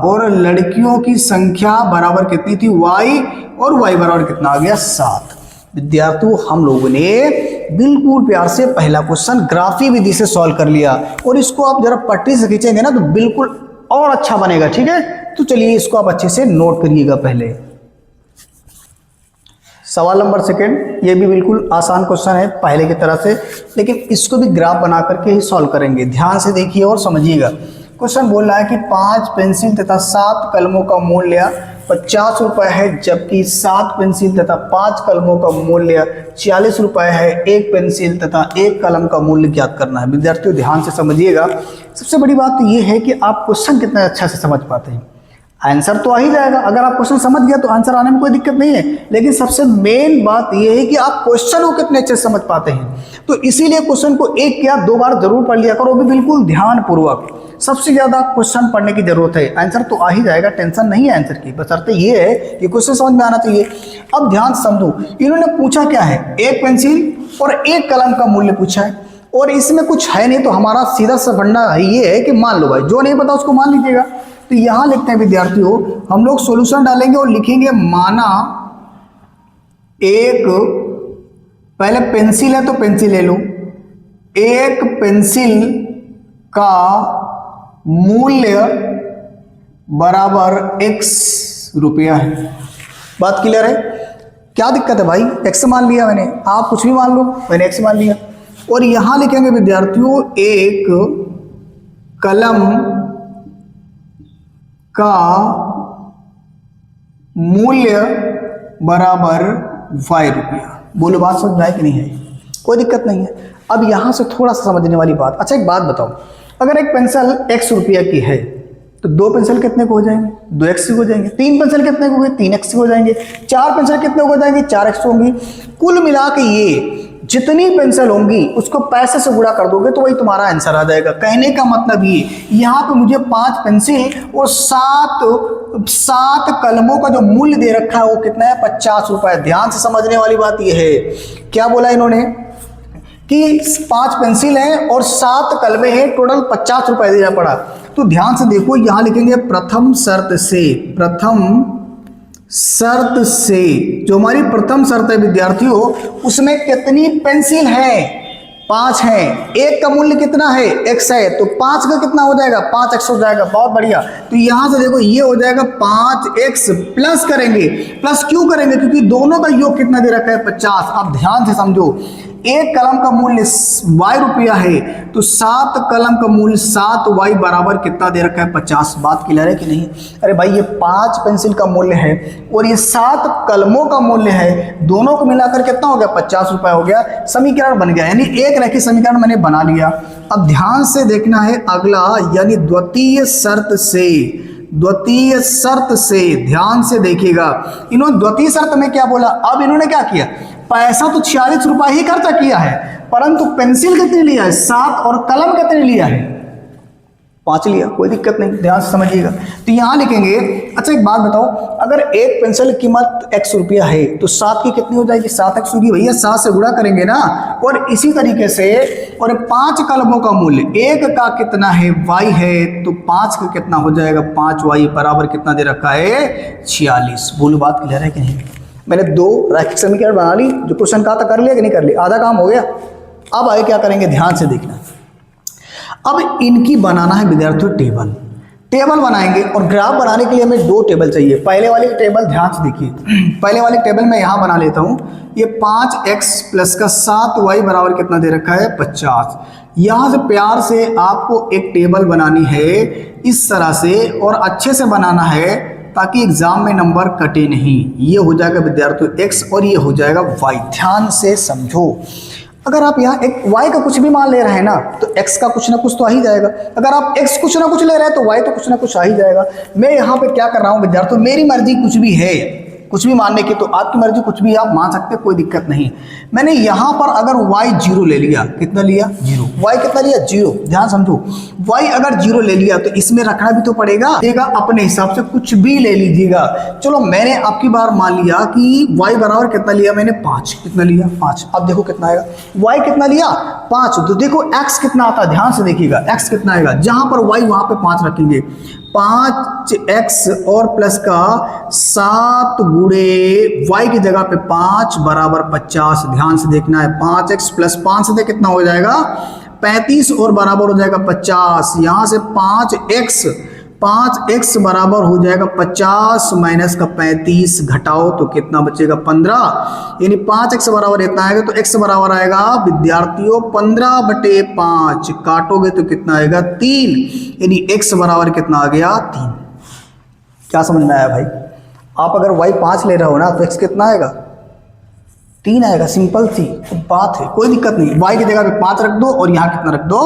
और लड़कियों की संख्या बराबर कितनी थी, y, और y बराबर कितना आ गया, 7। विद्यार्थियों हम लोगों ने बिल्कुल प्यार से पहला क्वेश्चन ग्राफी विधि से सॉल्व कर लिया, और इसको आप जरा पट्टी से खींचेंगे ना तो बिल्कुल और अच्छा बनेगा। ठीक है, तो चलिए इसको आप अच्छे से नोट करिएगा। पहले सवाल नंबर सेकंड, ये भी बिल्कुल आसान क्वेश्चन है पहले की तरह से, लेकिन इसको भी ग्राफ बना करके ही सॉल्व करेंगे। ध्यान से देखिए और समझिएगा। क्वेश्चन बोल रहा है कि 5 पेंसिल तथा 7 कलमों का मूल्य 50 रुपये है, जबकि 7 पेंसिल तथा 5 कलमों का मूल्य 40 रुपये है। एक पेंसिल तथा एक कलम का मूल्य ज्ञात करना है। विद्यार्थियों ध्यान से समझिएगा। सबसे बड़ी बात तो ये है कि आप क्वेश्चन कितना अच्छा से समझ पाते हैं। आंसर तो आ ही जाएगा, अगर आप क्वेश्चन समझ गया तो आंसर आने में कोई दिक्कत नहीं है, लेकिन सबसे मेन बात यह है कि आप क्वेश्चन को कितने अच्छे से समझ पाते हैं। तो इसीलिए क्वेश्चन को 1 या 2 बार जरूर पढ़ लिया करो, भी बिल्कुल ध्यान पूर्वक। सबसे ज्यादा क्वेश्चन पढ़ने की जरूरत है, आंसर तो आ ही जाएगा, टेंशन नहीं है आंसर की, बशर्ते ये है कि क्वेश्चन समझ में आना चाहिए। अब ध्यान समझो, इन्होंने पूछा क्या है, एक पेंसिल और एक कलम का मूल्य पूछा है, और इसमें कुछ है नहीं, तो हमारा सीधा सा बनना ये है कि मान लो भाई, जो नहीं पता उसको मान लीजिएगा। तो यहां लिखते हैं विद्यार्थियों, हम लोग सॉल्यूशन डालेंगे और लिखेंगे माना एक, पहले पेंसिल है तो पेंसिल ले लो, एक पेंसिल का मूल्य बराबर x रुपया है। बात क्लियर है? क्या दिक्कत है भाई, x मान लिया मैंने, आप कुछ भी मान लो, मैंने x मान लिया। और यहां लिखेंगे विद्यार्थियों, एक कलम का मूल्य बराबर y रुपया। बोलो बात समझ में आए कि नहीं है? कोई दिक्कत नहीं है। अब यहां से थोड़ा सा समझने वाली बात। अच्छा एक बात बताओ, अगर एक पेंसिल x रुपया की है तो 2 पेंसिल कितने को हो जाएंगे, 2x हो जाएंगे। 3 पेंसिल कितने को होंगे, 3x हो जाएंगे। 4 पेंसिल कितने को हो जाएंगे, 4x होंगी। कुल मिला के ये जितनी पेंसिल होंगी उसको पैसे से गुणा कर दोगे तो वही तुम्हारा आंसर आ जाएगा। कहने का मतलब ये, यहाँ पे मुझे 5 पेंसिल और 7 कलमों का जो मूल्य दे रखा है वो कितना है, 50 रुपए। ध्यान से समझने वाली बात ये है, क्या बोला इन्होंने कि 5 पेंसिल हैं और 7 कलमें हैं, टोटल 50 रुपए देना पड़ा। तो ध्यान से देखो, यहां लिखेंगे प्रथम शर्त से, जो हमारी प्रथम शर्त है विद्यार्थियों, उसमें कितनी पेंसिल है, 5 है। एक का मूल्य कितना है, x है, तो 5 का कितना हो जाएगा, 5x हो जाएगा। बहुत बढ़िया। तो यहां से देखो ये हो जाएगा 5x, प्लस करेंगे। प्लस क्यों करेंगे, क्योंकि दोनों का योग कितना दे रखा है, 50। अब ध्यान से समझो, एक कलम का मूल्य y रुपया है, तो 7 कलम का मूल्य 7y बराबर कितना दे रखा है, 50। बात क्लियर है कि नहीं? अरे भाई ये 5 पेंसिल का मूल्य है और ये 7 कलमों का मूल्य है, दोनों को मिलाकर कितना हो गया, 50 रुपए हो गया। समीकरण बन गया, यानी एक रैखिक समीकरण मैंने बना लिया। अब ध्यान से देखना है अगला, यानी द्वितीय शर्त से ध्यान से देखिएगा। इन्होंने द्वितीय शर्त में क्या बोला, अब इन्होंने क्या किया, पैसा तो 46 रुपए ही खर्चा किया है, परंतु पेंसिल कितनी लिया है, 7, और कलम कितनी लिया है, 5 लिया। कोई दिक्कत नहीं, ध्यान से समझिएगा। तो यहां लिखेंगे, अच्छा एक बात बताओ, अगर एक पेंसिल की कीमत x रुपया है तो 7 की कितनी हो जाएगी, 7x होगी भैया, 7 से गुणा करेंगे ना। और इसी तरीके से, और 5 कलमों का मूल्य, एक का कितना है, y है, तो 5 का कितना हो जाएगा, 5y बराबर कितना दे रखा है, 46। बोलो बात क्लियर है कि नहीं? मैंने 2 रैखिक समीकरण बना ली, जो क्वेश्चन कहा था कर लिया कि नहीं कर लिया, आधा काम हो गया। अब आगे क्या करेंगे, ध्यान से देखना। अब इनकी बनाना है विद्यार्थियों टेबल बनाएंगे, और ग्राफ बनाने के लिए हमें 2 टेबल चाहिए। पहले वाली टेबल ध्यान से देखिए, पहले वाली टेबल मैं यहाँ बना लेता हूँ। ये 5x प्लस का 7y बराबर कितना दे रखा है, 50। यहाँ से प्यार से आपको एक टेबल बनानी है इस तरह से, और अच्छे से बनाना है ताकि एग्जाम में नंबर कटे नहीं। ये हो जाएगा विद्यार्थियों x और ये हो जाएगा y। ध्यान से समझो, अगर आप यहाँ एक y का कुछ भी मान ले रहे हैं ना, तो x का कुछ ना कुछ तो आ ही जाएगा। अगर आप x कुछ ना कुछ ले रहे हैं तो y तो कुछ ना कुछ आ ही जाएगा। मैं यहाँ पे क्या कर रहा हूँ विद्यार्थियों, मेरी मर्जी कुछ भी है, कुछ भी मानने की, तो आपकी मर्जी, कुछ भी आप मान सकते हैं, कोई दिक्कत नहीं। मैंने यहाँ पर अगर y 0 ले लिया, कितना लिया 0, y कितना लिया 0, ध्यान समझो, y अगर 0 ले लिया तो इसमें रखना भी तो पड़ेगा, देगा अपने हिसाब से कुछ भी ले लीजिएगा। चलो मैंने आपकी बार मान लिया कि y बराबर कितना लिया मैंने 5, कितना लिया 5। अब देखो कितना आएगा, y कितना लिया 5, तो देखो x कितना आता है, ध्यान से देखिएगा x कितना आएगा, जहां पर y वहां पे 5 रखेंगे, 5x और प्लस का 7 गुणे y की जगह पे 5 बराबर 50। ध्यान से देखना है, 5x प्लस 5 से कितना हो जाएगा 35 और बराबर हो जाएगा 50। यहां से 5x बराबर हो जाएगा 50 माइनस का 35, घटाओ तो कितना बचेगा 15, यानी 5x बराबर इतना आएगा, तो x बराबर आएगा विद्यार्थियों 15/5, काटोगे तो कितना आएगा 3, यानी x बराबर कितना आ गया 3। क्या समझ में आया भाई? आप अगर y 5 ले रहे हो ना तो x कितना आएगा 3 आएगा, सिंपल सी बात है, कोई दिक्कत नहीं। y की जगह पे 5 रख दो और यहाँ कितना रख दो,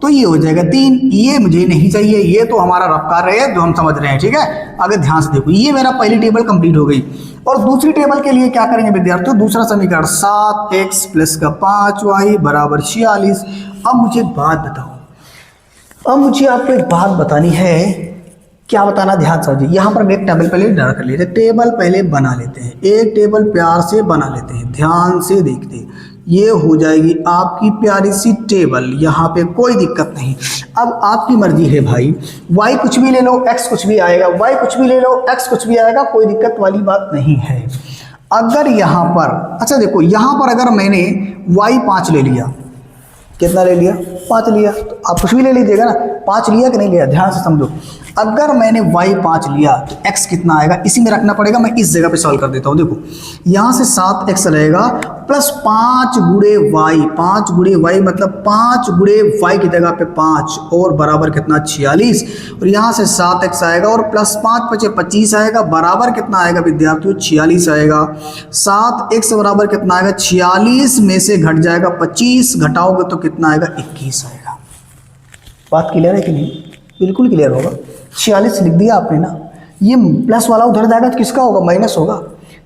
तो ये हो जाएगा 3। ये मुझे नहीं चाहिए, ये तो हमारा रफ कार्य है जो हम समझ रहे हैं, ठीक है। अगर ध्यान से देखो, ये मेरा पहली टेबल कंप्लीट हो गई, और दूसरी टेबल के लिए क्या करेंगे विद्यार्थियों, दूसरा समीकरण 7x प्लस का 5y बराबर 46। अब मुझे एक बात बताओ, अब मुझे आपको एक बात बतानी है, क्या बताना, ध्यान समझिए। यहाँ पर एक टेबल पहले ड्रा कर लेते हैं, टेबल पहले बना लेते हैं, एक टेबल प्यार से बना लेते हैं, ध्यान से देखते हैं। ये हो जाएगी आपकी प्यारी सी टेबल, यहाँ पे कोई दिक्कत नहीं। अब आपकी मर्जी है भाई, y कुछ भी ले लो, x कुछ भी आएगा, y कुछ भी ले लो, x कुछ भी आएगा, कोई दिक्कत वाली बात नहीं है। अगर यहाँ पर, अच्छा देखो, यहाँ पर अगर मैंने y 5 ले लिया, कितना ले लिया 5 लिया, तो आप कुछ भी ले लीजिएगा ना, 5 लिया कि नहीं लिया, ध्यान से समझो। अगर मैंने y 5 लिया तो x कितना आएगा, इसी में रखना पड़ेगा, मैं इस जगह पे सॉल्व कर देता हूँ। देखो यहाँ से 7x रहेगा प्लस 5 गुणे y, 5 गुणे y मतलब 5 गुणे y की जगह पे 5 और बराबर कितना 46, और यहाँ से 7x आएगा और प्लस 5 × 25 आएगा, बराबर कितना आएगा विद्यार्थियों 46 आएगा। 7x बराबर कितना आएगा 46 में से घट जाएगा 25, घटाओगे तो कितना आएगा 21 आएगा। बात क्लियर है कि नहीं? बिल्कुल क्लियर होगा। 46 लिख दिया आपने ना, ये प्लस वाला उधर जाएगा तो किसका होगा, माइनस होगा।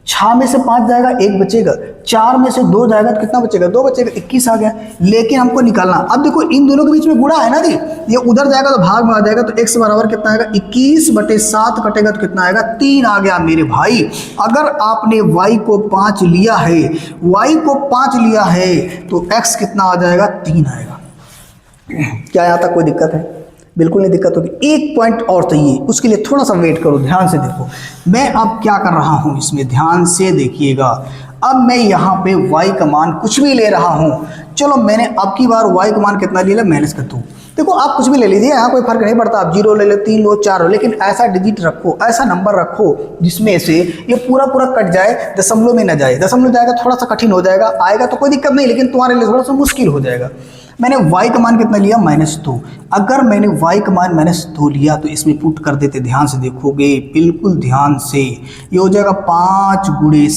6 में से 5 जाएगा, 1 बचेगा, 4 में से 2 जाएगा तो कितना बचेगा, 2 बचेगा, 21 आ गया। लेकिन हमको निकालना, अब देखो इन दोनों के बीच में गुणा है ना जी, ये उधर जाएगा तो भाग में आ जाएगा, तो x बराबर कितना आएगा 21/7 कटेगा तो कितना आएगा 3 आ गया मेरे भाई। अगर आपने y को 5 लिया है, y को 5 लिया है तो x कितना आ जाएगा 3 आएगा। क्या यहाँ तक कोई दिक्कत है? बिल्कुल नहीं दिक्कत होगी। एक पॉइंट और चाहिए, उसके लिए थोड़ा सा वेट करो, ध्यान से देखो मैं अब क्या कर रहा हूँ, इसमें ध्यान से देखिएगा। अब मैं यहाँ पे y का मान कुछ भी ले रहा हूँ, चलो मैंने अब की बार y का मान कितना ले लिया माइनस का 2। देखो आप कुछ भी ले लीजिए, यहाँ कोई फर्क नहीं पड़ता, आप 0 ले लो, 3 लो, 4 लो, लेकिन ऐसा डिजिट रखो, ऐसा नंबर रखो जिसमें से ये पूरा पूरा कट जाए, दशमलव में ना जाए। दशमलव जाएगा थोड़ा सा कठिन हो जाएगा, आएगा तो कोई दिक्कत नहीं, लेकिन तुम्हारे लिए थोड़ा सा मुश्किल हो जाएगा। मैंने y का मान कितना लिया -2। अगर मैंने y का मान -2 लिया तो इसमें पुट कर देते, ध्यान से देखोगे, बिल्कुल ध्यान से, ये हो जाएगा 5 गुणे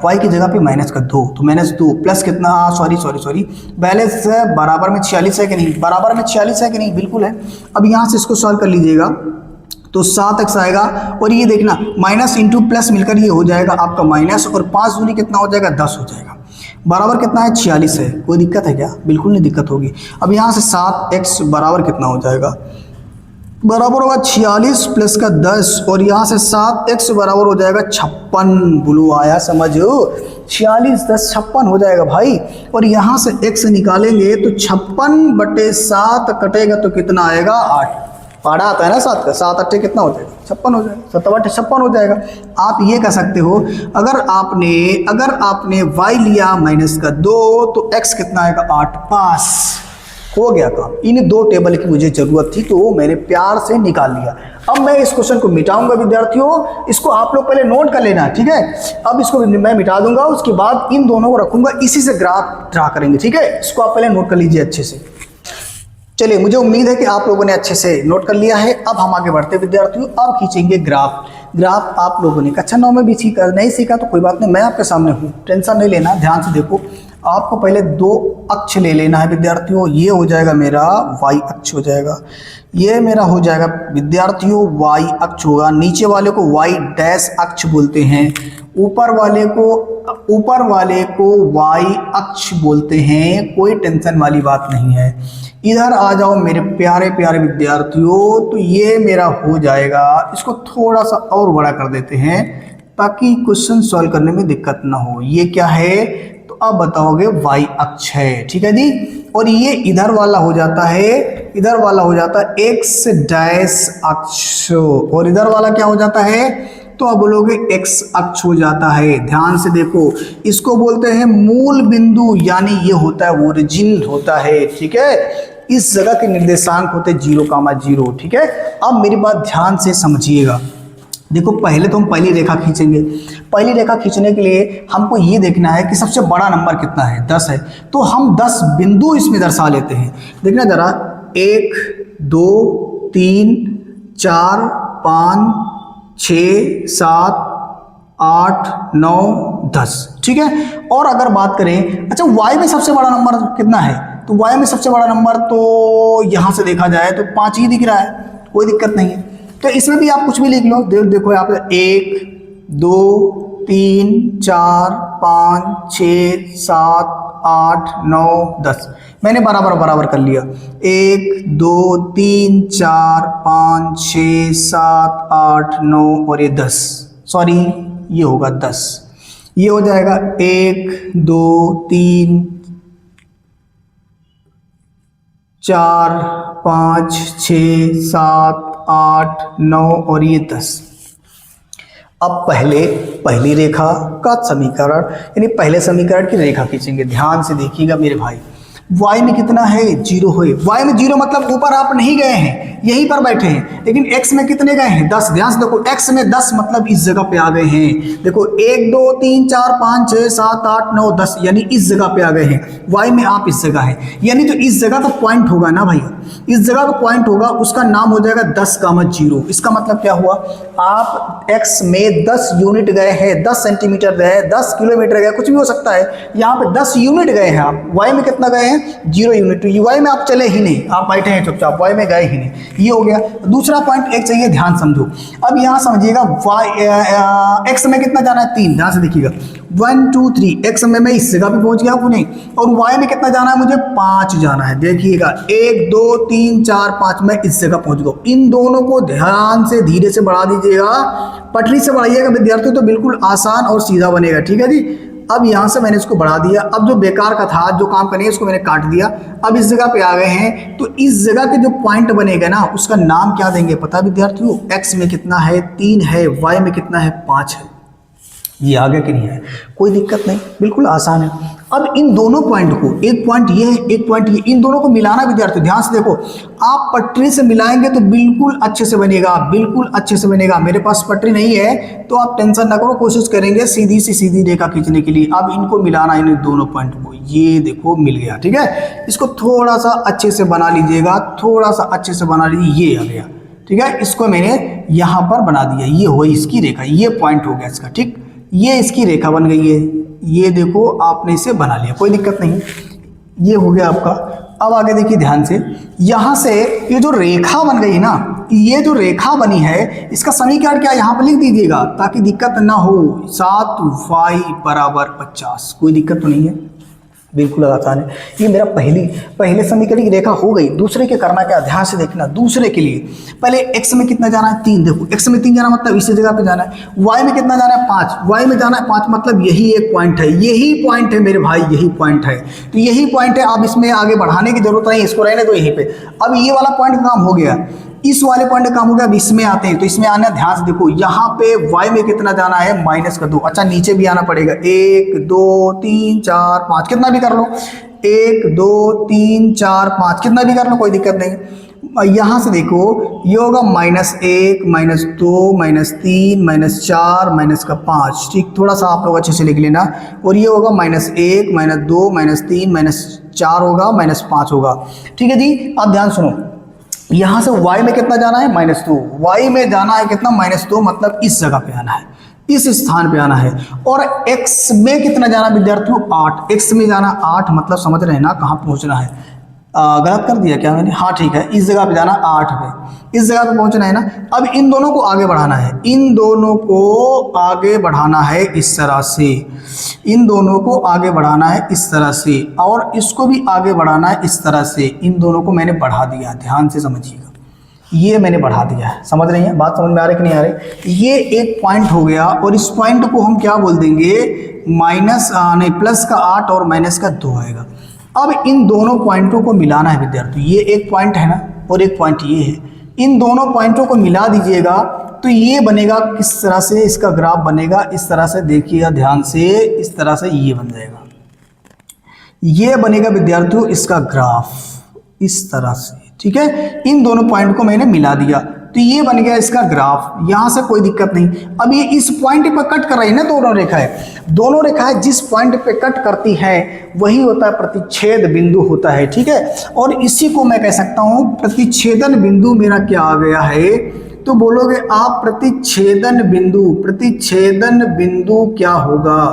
y की जगह पे -2, तो -2 प्लस कितना, सॉरी बैलेंस बराबर में 46 है कि नहीं, बराबर में 46 है कि नहीं, बिल्कुल है। अब यहाँ से इसको सॉल्व कर लीजिएगा तो 7x आएगा, और ये देखना माइनस इंटू प्लस मिलकर ये हो जाएगा आपका माइनस, और 5 दूनी कितना हो जाएगा 10 हो जाएगा, बराबर कितना है 46 है। कोई दिक्कत है क्या? बिल्कुल नहीं दिक्कत होगी। अब यहाँ से 7x बराबर कितना हो जाएगा, बराबर होगा 46 प्लस का 10, और यहाँ से 7x बराबर हो जाएगा 56। बोलो आया समझ, 46 10 56 हो जाएगा भाई। और यहाँ से x निकालेंगे तो 56/7 कटेगा तो कितना आएगा 8। पाड़ा आता है ना 7 का, 7 8 कितना हो जाएगा 56 हो जाएगा, 7 8 56 हो जाएगा। आप ये कह सकते हो, अगर आपने y लिया -2 तो x कितना आएगा 8, पास हो गया काम। इन 2 टेबल की मुझे जरूरत थी तो मैंने प्यार से निकाल लिया। अब मैं इस क्वेश्चन को मिटाऊंगा विद्यार्थियों, इसको आप लोग पहले नोट कर लेना, ठीक है। अब इसको मैं मिटा दूंगा, उसके बाद इन दोनों को रखूंगा, इसी से ग्राफ ड्रा करेंगे, ठीक है। इसको आप पहले नोट कर लीजिए अच्छे से। चलिए, मुझे उम्मीद है कि आप लोगों ने अच्छे से नोट कर लिया है। अब हम आगे बढ़ते हैं विद्यार्थियों, अब खींचेंगे ग्राफ आप लोगों ने कक्षा 9 में भी सीखा, नहीं सीखा तो कोई बात नहीं, मैं आपके सामने हूँ, टेंशन नहीं लेना, ध्यान से देखो। आपको पहले दो अक्ष ले लेना है विद्यार्थियों। ये हो जाएगा मेरा y अक्ष हो जाएगा, ये मेरा हो जाएगा विद्यार्थियों y अक्ष होगा। नीचे वाले को y डैश अक्ष बोलते हैं, ऊपर वाले को y अक्ष बोलते हैं। कोई टेंशन वाली बात नहीं है। इधर आ जाओ मेरे प्यारे प्यारे विद्यार्थियों, तो ये मेरा हो जाएगा। इसको थोड़ा सा और बड़ा कर देते हैं ताकि क्वेश्चन सॉल्व करने में दिक्कत ना हो। ये क्या है तो अब बताओगे y अक्ष है, ठीक है जी। और ये इधर वाला हो जाता है, इधर वाला हो जाता है x डैश अक्ष, और इधर वाला क्या हो जाता है तो अब बोलोगे x अक्ष हो जाता है। ध्यान से देखो, इसको बोलते हैं मूल बिंदु, यानी ये होता है ओरिजिन होता है, ठीक है। इस जगह के निर्देशांक होते 0,0, ठीक है। अब मेरी बात ध्यान से समझिएगा। देखो पहले तो हम पहली रेखा खींचेंगे। पहली रेखा खींचने के लिए हमको ये देखना है कि सबसे बड़ा नंबर कितना है, 10 है, तो हम 10 बिंदु इसमें दर्शा लेते हैं। देखना जरा, 1 2 3 4 5 6 7 8 9 10, ठीक है। और अगर बात करें, अच्छा y में सबसे बड़ा नंबर कितना है, तो y में सबसे बड़ा नंबर तो यहां से देखा जाए तो 5 ही दिख रहा है, कोई दिक्कत नहीं है। तो इसमें भी आप कुछ भी लिख लो। देखो यहाँ पे 1 2 3 4 5 6 7 8 9 10, मैंने बराबर बराबर कर लिया। 1 2 3 4 5 6 7 8 9 और ये 10, सॉरी ये होगा 10, ये हो जाएगा 1 2 3 4 5 6 7 8 9 और ये 10। अब पहली रेखा का समीकरण, यानी पहले समीकरण की रेखा खींचेंगे। ध्यान से देखिएगा मेरे भाई, y में कितना है 0 है। y में 0 मतलब ऊपर आप नहीं गए हैं, यहीं पर बैठे हैं। लेकिन x में कितने गए हैं 10। ध्यान से देखो, x में 10 मतलब इस जगह पे आ गए हैं। देखो 1 2 3 4 5 6 7 8 9 10, यानी इस जगह पे आ गए हैं। y में आप इस जगह है, यानी जो इस जगह का पॉइंट होगा ना भाई, इस जगह का पॉइंट होगा, उसका नाम हो जाएगा 10,0। इसका मतलब क्या हुआ, आप x में 10 यूनिट गए हैं, 10 सेंटीमीटर गए, 10 किलोमीटर गए, कुछ भी हो सकता है। यहाँ पे 10 यूनिट गए हैं आप, y में कितना गए हैं 0 यूनिट। y में आप चले ही नहीं, आप बैठे हैं चुपचाप, y में गए ही नहीं। ये हो गया। दूसरा पॉइंट एक चाहिए, ध्यान समझो। अब यहाँ समझिएगा, x में कितना जाना है 3। ध्यान से देखिएगा, 1 2 3, x में मैं इस जगह पे पहुंच गया हूं नहीं, और y में कितना जाना है मुझे 5 जाना है। देखिएगा 1 2 3 4 5, मैं इस जगह पहुंच गया। इन दोनों को ध्यान से धीरे से बढ़ा दीजिएगा, पटरी से बढ़ाइएगा विद्यार्थियों, तो बिल्कुल आसान और सीधा बनेगा, ठीक है जी। अब यहाँ से मैंने इसको बढ़ा दिया। अब जो बेकार का था, जो काम करनी है, इसको मैंने काट दिया। अब इस जगह पे आ गए हैं, तो इस जगह के जो पॉइंट बनेगा ना, उसका नाम क्या देंगे पता है विद्यार्थियों, x में कितना है 3 है, y में कितना है 5 है। ये आ गया कि नहीं है, कोई दिक्कत नहीं, बिल्कुल आसान है। अब इन दोनों पॉइंट को, एक पॉइंट ये है, एक पॉइंट ये, इन दोनों को मिलाना विद्यार्थी। ध्यान से देखो, आप पटरी से मिलाएंगे तो बिल्कुल अच्छे से बनेगा, बिल्कुल अच्छे से बनेगा। मेरे पास पटरी नहीं है तो आप टेंशन ना करो, कोशिश करेंगे सीधी सी सीधी रेखा खींचने के लिए। अब इनको मिलाना, इन दोनों पॉइंट को, ये देखो मिल गया, ठीक है। इसको थोड़ा सा अच्छे से बना लीजिएगा, थोड़ा सा अच्छे से बना लीजिए, ये आ गया, ठीक है। इसको मैंने यहाँ पर बना दिया, ये हो इसकी रेखा, ये पॉइंट हो गया इसका, ठीक। ये इसकी रेखा बन गई है, ये देखो आपने इसे बना लिया, कोई दिक्कत नहीं, ये हो गया आपका। अब आगे देखिए ध्यान से, यहाँ से ये जो रेखा बन गई ना, ये जो रेखा बनी है, इसका समीकरण क्या यहाँ पर लिख दीजिएगा ताकि दिक्कत ना हो। 7y = 50, कोई दिक्कत तो नहीं है, बिल्कुल आसान है। ये मेरा पहले समीकरण की रेखा हो गई। दूसरे के करना क्या, ध्यान से देखना। दूसरे के लिए पहले x में कितना जाना है 3, देखो x में 3 जाना मतलब इसी जगह पे जाना है। y में कितना जाना है 5, y में जाना है 5 मतलब यही एक पॉइंट है, यही पॉइंट है मेरे भाई, यही पॉइंट है। तो यही पॉइंट है, अब इसमें आगे बढ़ाने की जरूरत नहीं, इसको रहने दो यहीं पे। अब ये वाला पॉइंट का काम हो गया, इस वाले पॉइंट का काम हो गया। अब इसमें आते हैं, तो इसमें आना, ध्यान से देखो, यहाँ पे y में कितना जाना है -2। अच्छा नीचे भी आना पड़ेगा, 1 2 3 4 5, कितना भी कर लो, 1 2 3 4 5, कितना भी कर लो, कोई दिक्कत नहीं। यहाँ से देखो, ये होगा -1 -2 -3 -4 -5, ठीक। थोड़ा सा आप लोग अच्छे से लिख लेना। और ये होगा -1 -2 -3 -4 होगा, -5 होगा, ठीक है जी। अब ध्यान सुनो, यहाँ से y में कितना जाना है -2, y में जाना है कितना -2, मतलब इस जगह पे आना है। इस स्थान पे आना है। और x में कितना जाना विद्यार्थियों 8, x में जाना 8, मतलब समझ रहे हैं ना कहाँ पहुँचना है। गलत कर दिया क्या मैंने? हाँ ठीक है, इस जगह पे जाना 8 पे, इस जगह पे पहुँचना है ना। अब इन दोनों को आगे बढ़ाना है, इन दोनों को आगे बढ़ाना है इस तरह से, इन दोनों को आगे बढ़ाना है इस तरह से, और इसको भी आगे बढ़ाना है इस तरह से। इन दोनों को मैंने बढ़ा दिया, ध्यान से समझिएगा, ये मैंने बढ़ा दिया है। समझ रही हैं बात? समझ में आ रही कि नहीं आ रही? ये एक पॉइंट हो गया, और इस पॉइंट को हम क्या बोल देंगे, माइनस नहीं प्लस का 8 और माइनस का 2 आएगा। अब इन दोनों पॉइंटों को मिलाना है विद्यार्थी, ये एक पॉइंट है ना और एक पॉइंट ये है, इन दोनों पॉइंटों को मिला दीजिएगा तो ये बनेगा किस तरह से, इसका ग्राफ बनेगा इस तरह से, देखिएगा ध्यान से, इस तरह से ये बन जाएगा, ये बनेगा विद्यार्थियों इसका ग्राफ इस तरह से, ठीक है। इन दोनों पॉइंट को मैंने मिला दिया तो ये बन गया इसका ग्राफ, यहां से कोई दिक्कत नहीं। अब ये इस पॉइंट पर कट कर रही है ना दोनों रेखाएं, दोनों रेखाएं जिस पॉइंट पे कट करती हैं वही होता है प्रतिच्छेद बिंदु होता है, ठीक है। और इसी को मैं कह सकता हूं प्रतिच्छेदन बिंदु मेरा क्या आ गया है, तो बोलोगे आप प्रतिच्छेदन बिंदु क्या होगा,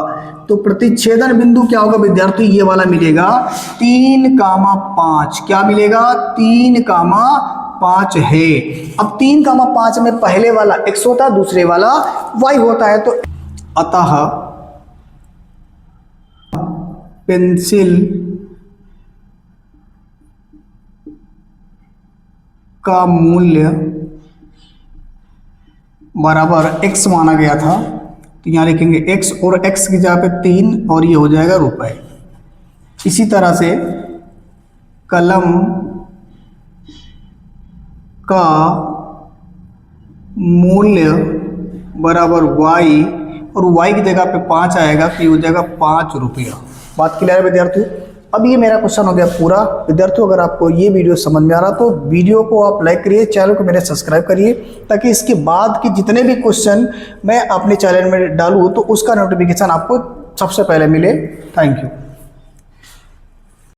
तो प्रतिच्छेदन बिंदु क्या होगा विद्यार्थी, ये वाला मिलेगा 3,5, क्या मिलेगा 3,5 है। अब 3,5 में पहले वाला x होता है, दूसरे वाला y होता है, तो अतः पेंसिल का मूल्य बराबर x माना गया था, तो यहाँ लिखेंगे x और x की जगह पे 3 और ये हो जाएगा रुपए। इसी तरह से कलम का मूल्य बराबर y, और y की जगह पे 5 आएगा तो ये हो जाएगा 5 रुपया। बात क्लियर है विद्यार्थियों? अब ये मेरा क्वेश्चन हो गया पूरा। विद्यार्थियों अगर आपको ये वीडियो समझ में आ रहा तो वीडियो को आप लाइक करिए, चैनल को मेरे सब्सक्राइब करिए, ताकि इसके बाद के जितने भी क्वेश्चन मैं अपने चैनल में डालूँ तो उसका नोटिफिकेशन आपको सबसे पहले मिले। Thank you.